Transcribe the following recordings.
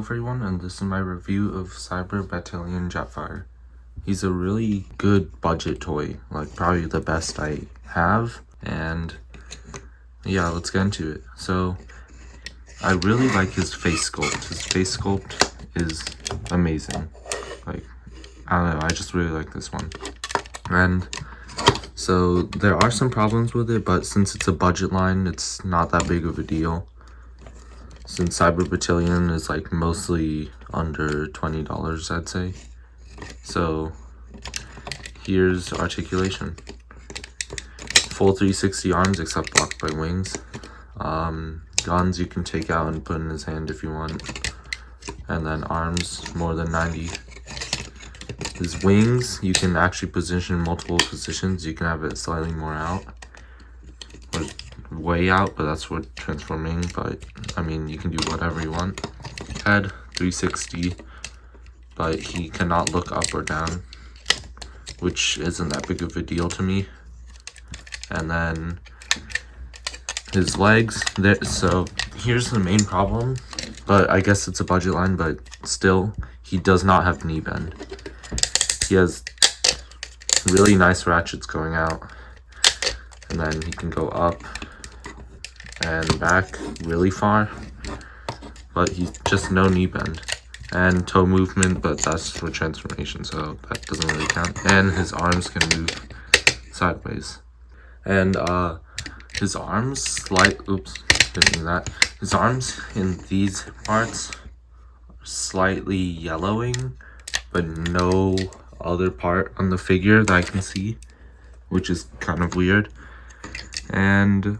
everyone, and this is my review of Cyber Battalion Jetfire. He's a really good budget toy, like probably the best I have, and yeah, let's get into it. So, I really like his face sculpt. His face sculpt is amazing. Like, I don't know, I just really like this one. And so, there are some problems with it, but since it's a budget line, it's not that big of a deal. Since Cyber Battalion is like mostly under $20, I'd say. So here's articulation. Full 360 arms except blocked by wings. Guns you can take out and put in his hand if you want. And then arms more than 90. His wings you can actually position in multiple positions. You can have it slightly more out. Or way out, but that's what transforming, but I mean you can do whatever you want. Head 360, but he cannot look up or down, which isn't that big of a deal to me. And then his legs there, so here's the main problem, but I guess it's a budget line, but still he does not have knee bend. He has really nice ratchets going out, and then he can go up and back really far, but he's just no knee bend. And toe movement, but that's for transformation, so that doesn't really count. And his arms can move sideways. And his arms didn't mean that. His arms in these parts are slightly yellowing, but no other part on the figure that I can see, which is kind of weird. And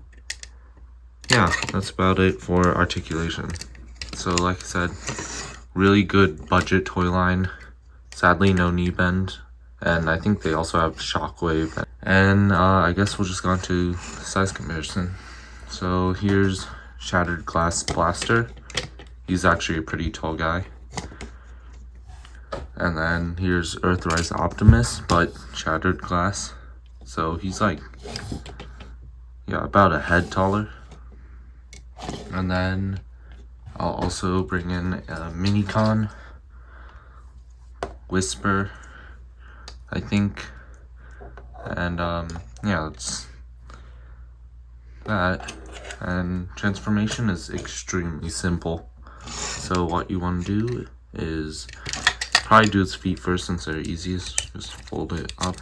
yeah, that's about it for articulation. So like I said, really good budget toy line. Sadly, no knee bend. And I think they also have shockwave. And I guess we'll just go on to size comparison. So here's Shattered Glass Blaster. He's actually a pretty tall guy. And then here's Earthrise Optimus, but shattered glass. So he's like, yeah, about a head taller. And then I'll also bring in a Minicon, Whisper, I think, and yeah, that's that. And transformation is extremely simple. So what you want to do is probably do his feet first since they're easiest. Just fold it up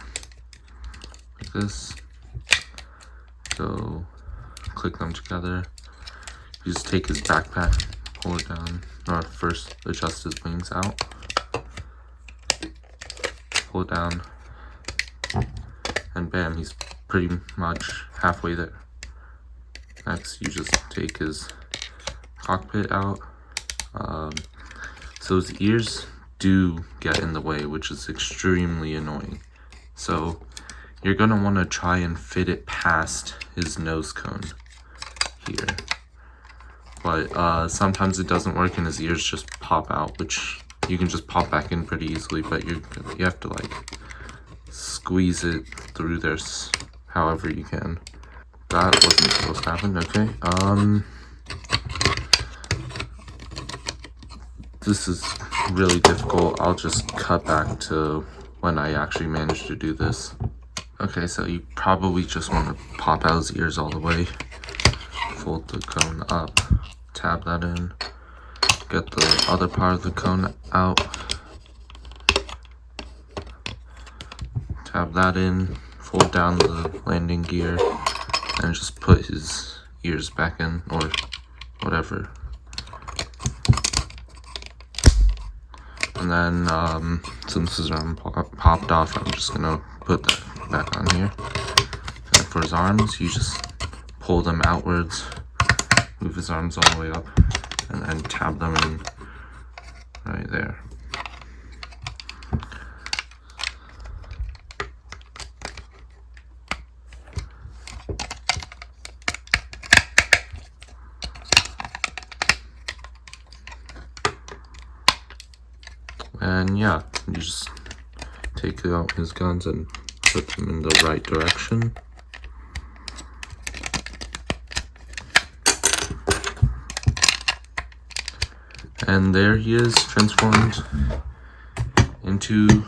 like this. So click them together. You just take his backpack, pull it down, or first adjust his wings out, pull it down, and bam, he's pretty much halfway there. Next, you just take his cockpit out. So his ears do get in the way, which is extremely annoying. So you're gonna want to try and fit it past his nose cone here. But sometimes it doesn't work and his ears just pop out, which you can just pop back in pretty easily, but you have to like squeeze it through there however you can. That wasn't supposed to happen. Okay. This is really difficult. I'll just cut back to when I actually managed to do this. Okay, so you probably just want to pop out his ears all the way. Fold the cone up. Tab that in, get the other part of the cone out, tab that in, fold down the landing gear, and just put his ears back in, or whatever. And then, since his arm popped off, I'm just gonna put that back on here. And for his arms, you just pull them outwards, move his arms all the way up, and then tab them in right there. And yeah, you just take out his guns and put them in the right direction. And there he is, transformed into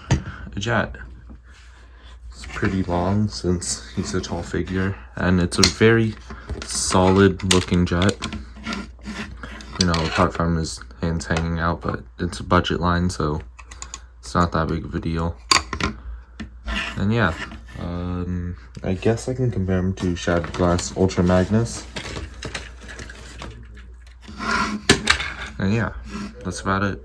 a jet. It's pretty long since he's a tall figure, and it's a very solid looking jet. You know, apart from his hands hanging out, but it's a budget line, so it's not that big of a deal. And yeah, I guess I can compare him to Shattered Glass Ultra Magnus. And yeah, that's about it.